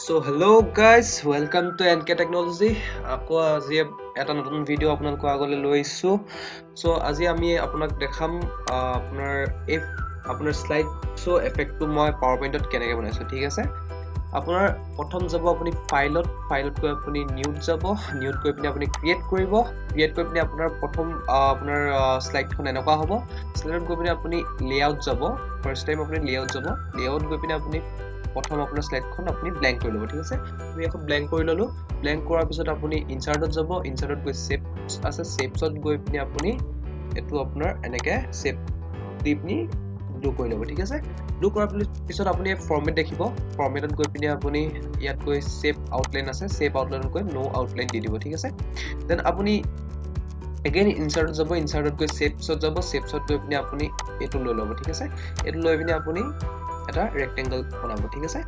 So hello guys, welcome to NK Technology. আকৌ আজি এটা নতুন ভিডিও আপোনালোকৰ আগলৈ লৈ আহিছো। So আজি আমি আপোনাক দেখাম আপোনাৰ স্লাইড শো এফেক্টটো মই পাৱাৰপইণ্টত কেনেকৈ বনাইছো, ঠিক আছে? আপোনাৰ প্ৰথম যাব আপুনি ফাইলত গৈ আপুনি নিউত যাব, নিউত গৈ পিনে আপুনি ক্ৰিয়েট কৰিব, ক্ৰিয়েট কৰি পিনে আপোনাৰ প্ৰথম আপোনাৰ স্লাইডখন এনেকুৱা হ'ব। স্লাইডত গৈ পিনে আপুনি লেআউট যাব, ফাৰ্ষ্ট টাইম আপুনি লেআউট যাব, লেআউট গৈ পিনে আপুনি প্ৰথম আপোনাৰ স্লাইডখন আপুনি ব্ল্যাঙ্ক কৰি ল'ব, ঠিক আছে? আমি এখন ব্ল্যাঙ্ক কৰি ল'লো, ব্ল্যাঙ্ক কৰাৰ পিছত আপুনি ইনচাৰ্টত যাব, ইনচাৰ্টত গৈ শেপছ আছে, শেপছত গৈ পিনে আপুনি এটো আপোনাৰ এনেকৈ শেপ দি পিনি ব্লু কৰি ল'ব, ঠিক আছে? ব্লু কৰাৰ পিছত আপুনি ফৰ্মেট দেখিব, ফৰ্মেটত গৈ পিনে আপুনি ইয়াত গৈ শেপ আউটলাইন আছে, শেপ আউটলাইনত গৈ নো আউটলাইন দি দিব, ঠিক আছে? দেন আপুনি এগেইন ইনচাৰ্টত যাব, ইনচাৰ্টত গৈ শেপছত যাব, শেপছত গৈ পিনে আপুনি এটো লৈ ল'ব, ঠিক আছে? এটো লৈ পিনে আপুনি এটা ৰেক্টেংগল বনাব, ঠিক আছে?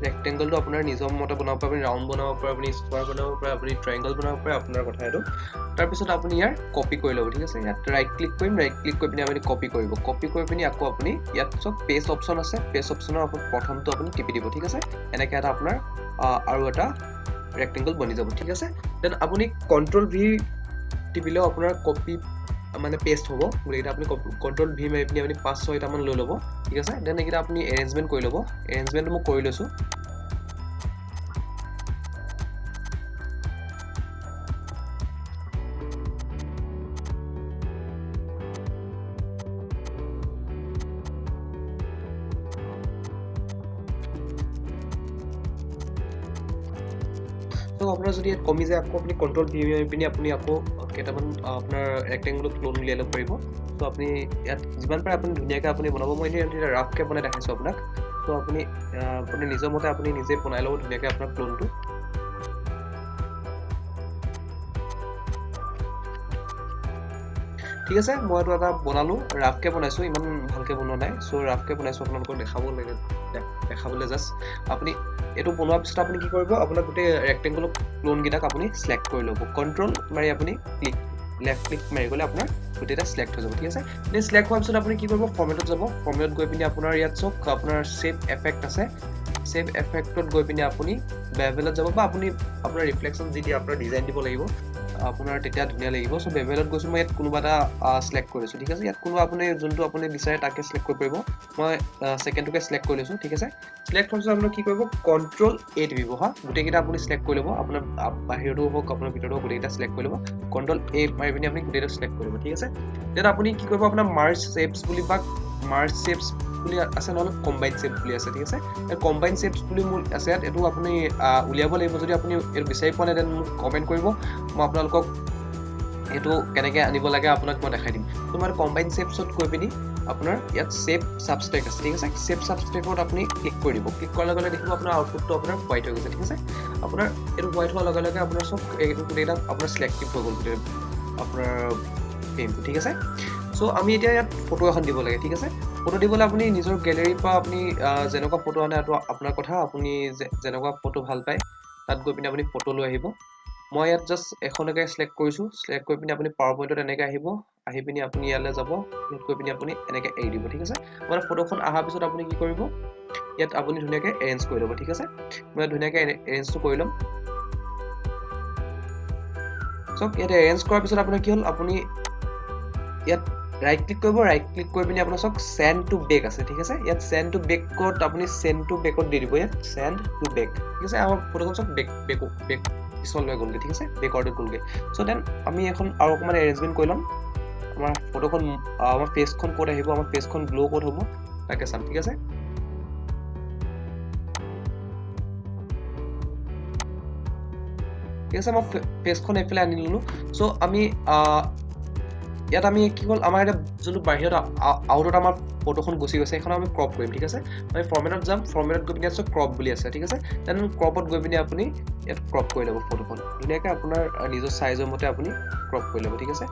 ৰেক্টেংগলটো আপোনাৰ নিজৰ মতে বনাব পাৰে, আপুনি ৰাউণ্ড বনাব পাৰে, আপুনি স্কোৱাৰ বনাব পাৰে, আপুনি ট্ৰায়াঙ্গল বনাব পাৰে, আপোনাৰ কথা এইটো। তাৰপিছত আপুনি ইয়াৰ কপি কৰি ল'ব, ঠিক আছে? ইয়াত ৰাইট ক্লিক কৰিম, ৰাইট ক্লিক কৰি পিনে আপুনি কপি কৰিব, কপি কৰি পিনে আকৌ আপুনি ইয়াত চব পেষ্ট অপশ্যন আছে, পেষ্ট অপশ্যনৰ প্ৰথমটো আপুনি টিপি দিব, ঠিক আছে? এনেকৈ এটা আপোনাৰ আৰু এটা ৰেক্টেংগল বনি যাব, ঠিক আছে? দেন আপুনি কন্ট্ৰল ভি টিপিলেও আপোনাৰ কপি মানে পেষ্ট হ'ব, গোটেইকেইটা আপুনি কন্ট্ৰল ভি মাৰি পিনি আপুনি 5-6টা মান লৈ ল'ব, ঠিক আছে? দেন এইকেইটা আপুনি এৰেঞ্জমেণ্ট কৰি ল'ব, এৰেঞ্জমেণ্টটো মই কৰি লৈছোঁ। তো আপোনাৰ যদি ইয়াত কমি যায় আকৌ আপুনি কন্ট্ৰল ভি মাৰি পিনি আপুনি আকৌ কেইটামান আপোনাৰ ৰেক্টেংগুলাৰ ক্লোন উলিয়াই ল'ব পাৰিব। তো আপুনি ইয়াত যিমান পাৰে আপুনি ধুনীয়াকৈ আপুনি বনাব, মই এতিয়া ৰাফকৈ বনাই দেখাইছোঁ আপোনাক। তো আপুনি নিজৰ মতে আপুনি নিজে বনাই ল'ব ধুনীয়াকৈ আপোনাৰ ক্লোনটো। ঠিক আছে, মই এইটো এটা বনালোঁ, ৰাফকৈ বনাইছোঁ, ইমান ভালকৈ বনোৱা নাই। চ' ৰাফকৈ বনাইছোঁ, আপোনালোকক দেখাবলৈ জাষ্ট। আপুনি এইটো বনোৱাৰ পিছত আপুনি কি কৰিব, আপোনাৰ গোটেই ৰেক্টেংগুলাৰ ক্লোনকেইটাক আপুনি চিলেক্ট কৰি ল'ব, কণ্ট্ৰল মাৰি আপুনি লেফ্ট ক্লিক মাৰি গ'লে আপোনাৰ গোটেইটা চিলেক্ট হৈ যাব, ঠিক আছে? দেন চিলেক্ট হোৱাৰ পিছত আপুনি কি কৰিব, ফৰ্মেটত যাব, ফৰ্মেটত গৈ পিনি আপোনাৰ ইয়াত চাওক আপোনাৰ শেপ এফেক্ট আছে, শেপ এফেক্টত গৈ পিনি আপুনি বেভেলত যাব, বা আপুনি আপোনাৰ ৰিফ্লেকশ্যন যি দিয়ে আপোনাৰ ডিজাইন দিব লাগিব, আপোনাৰ তেতিয়া ধুনীয়া লাগিব। চ' বেভেলত গৈছোঁ, মই ইয়াত কোনোবা এটা চিলেক্ট কৰি লৈছোঁ, ঠিক আছে? ইয়াত কোনোবা আপুনি যোনটো আপুনি বিচাৰে তাকে চিলেক্ট কৰিব পাৰিব, মই ছেকেণ্ডটোকে চিলেক্ট কৰি লৈছোঁ, ঠিক আছে? চিলেক্ট হোৱাৰ পিছত আপুনি কি কৰিব, কণ্ট্ৰল এ টিপিব, হা? গোটেইকেইটা আপুনি চিলেক্ট কৰি ল'ব, আপোনাৰ বাহিৰতো হওক আপোনাৰ ভিতৰতো হওক গোটেইকেইটা চিলেক্ট কৰি ল'ব, কণ্ট্ৰল এ মাৰি পিনি আপুনি গোটেইটো চিলেক্ট কৰিব, ঠিক আছে? দেন আপুনি কি কৰিব, আপোনাৰ মাৰ্জ শেপছ বুলি বা মাৰ্জ শেপছ বুলি আছে, নহ'লে কম্বাইন শেপ বুলি আছে, ঠিক আছে? কম্বাইন শেপছ বুলি মোৰ আছে ইয়াত, এইটো আপুনি উলিয়াব লাগিব। যদি আপুনি এইটো বিচাৰি পোৱা নাই দেন মোক কমেণ্ট কৰিব, মই আপোনালোকক এইটো কেনেকৈ আনিব লাগে আপোনাক মই দেখাই দিম। তোমাৰ কম্বাইন শেপছত গৈ পিনি আপোনাৰ ইয়াত শেপ সাবষ্ট্ৰেক আছে, ঠিক আছে? শেপ সাবষ্ট্ৰেকত আপুনি ক্লিক কৰি দিব, ক্লিক কৰাৰ লগে লগে দেখিব আপোনাৰ আউটপুটটো আপোনাৰ হোৱাইট হৈ গৈছে, ঠিক আছে? আপোনাৰ এইটো হোৱাইট হোৱাৰ লগে লগে আপোনাৰ চব এইটো গোটেইটা আপোনাৰ চিলেক্টিভ হৈ গ'ল গোটেই আপোনাৰ ফ্ৰেমটো, ঠিক আছে? চ' আমি এতিয়া ইয়াত ফটো এখন দিব লাগে, ঠিক আছে? ফটো দিবলৈ আপুনি নিজৰ গেলেৰীৰ পৰা আপুনি যেনেকুৱা ফটো আনে এইটো আপোনাৰ কথা, আপুনি যেনেকুৱা ফটো ভাল পায় তাত গৈ পিনি আপুনি ফটো লৈ আহিব। মই ইয়াত জাষ্ট এখনকে চিলেক্ট কৰিছোঁ, চিলেক্ট কৰি পিনি আপুনি পাৱাৰ পইণ্টত এনেকৈ আহিব, আহি পিনি আপুনি ইয়ালৈ যাব, ইয়াত গৈ পিনি আপুনি এনেকৈ এৰি দিব, ঠিক আছে? মানে ফটোখন অহাৰ পিছত আপুনি কি কৰিব, ইয়াত আপুনি ধুনীয়াকৈ এৰেঞ্জ কৰি ল'ব, ঠিক আছে? মই ধুনীয়াকৈ এৰেঞ্জটো কৰি ল'ম। চব ইয়াত এৰেঞ্জ কৰাৰ পিছত আপোনাৰ কি হ'ল, আপুনি ইয়াত ৰাইট ক্লিক কৰিব, ৰাইট ক্লিক কৰি পিনি আপোনাৰ চাওক চেণ্ড টু বেক আছে, ঠিক আছে? ইয়াত চেণ্ড টু বেকত আপুনি চেণ্ড টু বেকত দি দিব, ইয়াত চেণ্ড টু বেক, ঠিক আছে? আমাৰ ফটোখন চাওক বেক পিছলৈ গ'লগৈ, ঠিক আছে? বেকৱাৰ্ডত গ'লগৈ। চ' দেন আমি এখন আৰু অকণমান এৰেঞ্জমেণ্ট কৰি ল'ম, আমাৰ ফটোখন আমাৰ পেজখন ক'ত আহিব, আমাৰ পেজখন গ্ল' ক'ত হ'ব তাকে চাম, ঠিক আছে? ঠিক আছে, মই পেজখন এইফালে আনি ল'লোঁ। চ' আমি ইয়াত আমি কি হ'ল, আমাৰ এতিয়া যোনটো বাহিৰত আউটত আমাৰ ফটোখন গুচি গৈছে, সেইখন আমি ক্ৰপ কৰিম, ঠিক আছে? আমি ফৰ্মেটত যাম, ফৰ্মেটত গৈ পিনি আছোঁ ক্ৰপ বুলি আছে, ঠিক আছে? দেন ক্ৰপত গৈ পিনি আপুনি ইয়াত ক্ৰপ কৰি ল'ব ফটোখন ধুনীয়াকৈ, আপোনাৰ নিজৰ চাইজৰ মতে আপুনি ক্ৰপ কৰি ল'ব, ঠিক আছে?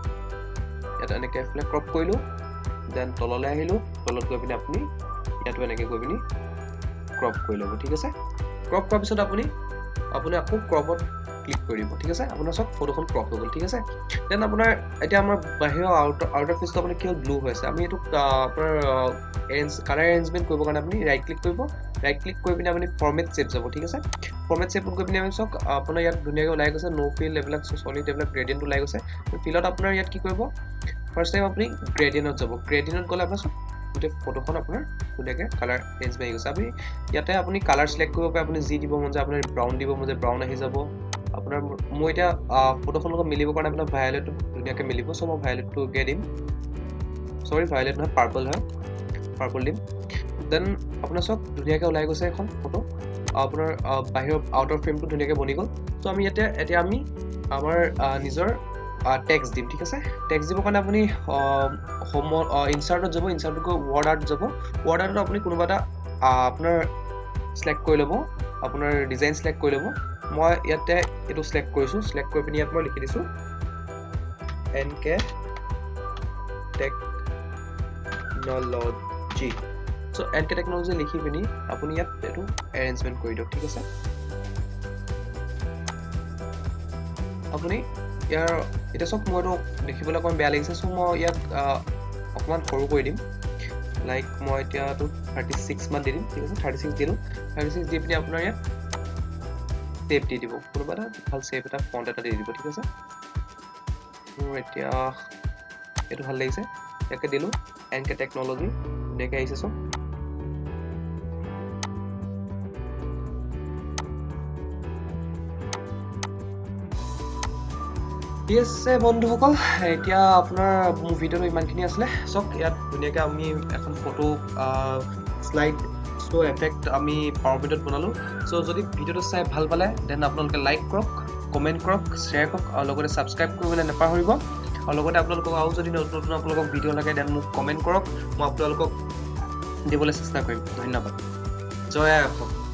ইয়াত এনেকৈ এইফালে ক্ৰপ কৰিলোঁ, দেন তললৈ আহিলোঁ, তলত গৈ পিনি আপুনি ইয়াতো এনেকৈ গৈ পিনি ক্ৰপ কৰি ল'ব, ঠিক আছে? ক্ৰপ কৰাৰ পিছত আপুনি আকৌ ক্ৰপত ক্লিক কৰি দিব, ঠিক আছে? আপোনাৰ চব ফটোখন ক্ৰপ হৈ গ'ল, ঠিক আছে? দেন আপোনাৰ এতিয়া আমাৰ বাহিৰৰ আউটাৰ ফেচটো আপুনি কি হ'ল ব্লু হৈ আছে, আমি এইটো আপোনাৰ কালাৰ এৰেঞ্জমেণ্ট কৰিবৰ কাৰণে আপুনি ৰাইট ক্লিক কৰিব, ৰাইট ক্লিক কৰি পিনে আপুনি ফৰ্মেট শেপ যাব ঠিক আছে ফৰ্মেট শেপত গৈ পিনে আমি চাওক আপোনাৰ ইয়াত ধুনীয়াকৈ ওলাই গৈছে নো ফিল এইবিলাক সলিড এইবিলাক গ্ৰেডিয়েন্ট ওলাই গৈছে ফিলত আপোনাৰ ইয়াত কি কৰিব ফাৰ্ষ্ট টাইম আপুনি গ্ৰেডিয়েন্টত যাব গ্ৰেডিয়েন্টত গ'লে আপোনাৰ গোটেই ফটোখন আপোনাৰ ধুনীয়াকৈ কালাৰ চেঞ্জ হৈ গৈছে আপুনি ইয়াতে আপুনি কালাৰ সিলেক্ট কৰিব পাৰে আপুনি যি দিব মন যায় আপোনাৰ ব্ৰাউন দিব মন যায় ব্ৰাউন আহি যাব আপোনাৰ মই এতিয়া ফটোখন লগত মিলিবৰ কাৰণে আপোনাৰ ভায়োলেটটো ধুনীয়াকৈ মিলিব চ' মই ভায়োলেটটো উলিয়াই দিম সৰি ভায়োলেট নহয় পাৰ্পল হয় পাৰ্পল দিম দেন আপোনাৰ চাওক ধুনীয়াকৈ ওলাই গৈছে এখন ফটো আপোনাৰ বাহিৰৰ আউটাৰ ফ্ৰেমটো ধুনীয়াকৈ বনি গ'ল চ' আমি এতিয়া আমি আমাৰ নিজৰ টেক্সট দিম ঠিক আছে টেক্সট দিবৰ কাৰণে আপুনি হোম ইনচাৰ্টত যাব ইনচাৰ্টত গৈ ৱৰ্ড আৰ্ট যাব ৱৰ্ড আৰ্টত আপুনি কোনোবা এটা আপোনাৰ সিলেক্ট কৰি ল'ব আপোনাৰ ডিজাইন সিলেক্ট কৰি ল'ব মই ইয়াতে এইটো সিলেক্ট কৰিছোঁ সিলেক্ট কৰি পিনি ইয়াত মই লিখি দিছোঁ NK টেকনলজি চ' NK টেকনলজি লিখি পিনি আপুনি ইয়াত এইটো এৰেঞ্জমেণ্ট কৰি দিয়ক ঠিক আছে আপুনি ইয়াৰ এটা চাওক মই এইটো দেখিবলৈ অকণমান বেয়া লাগিছে চ' মই ইয়াক অকণমান সৰু কৰি দিম লাইক মই এতিয়াতো 36 মান দি দিম ঠিক আছে 36 দিলোঁ 36 দি পিনি আপোনাৰ ইয়াত শেপ দি দিব কোনোবা এটা ভাল শেপ এটা ফন্ট এটা দি দিব ঠিক আছে মোৰ এতিয়া এইটো ভাল লাগিছে ইয়াকে দিলোঁ NK টেকনলজি ধুনীয়াকৈ আহিছে চব ঠিক আছে বন্ধুসকল এতিয়া আপোনাৰ মোৰ ভিডিঅ'টো ইমানখিনি আছিলে চাওক ইয়াত ধুনীয়াকৈ আমি এখন ফটো শ্লাইড শ্ব' এফেক্ট আমি পাৱাৰপইণ্টত বনালোঁ চ' যদি ভিডিঅ'টো চাই ভাল পালে দেন আপোনালোকে লাইক কৰক কমেণ্ট কৰক শ্বেয়াৰ কৰক আৰু লগতে ছাবস্ক্ৰাইব কৰিবলৈ নাপাহৰিব আৰু লগতে আপোনালোকক আৰু যদি নতুন নতুন আপোনালোকক ভিডিঅ' লাগে দেন মোক কমেণ্ট কৰক মই আপোনালোকক দিবলৈ চেষ্টা কৰিম ধন্যবাদ জয় আই অসম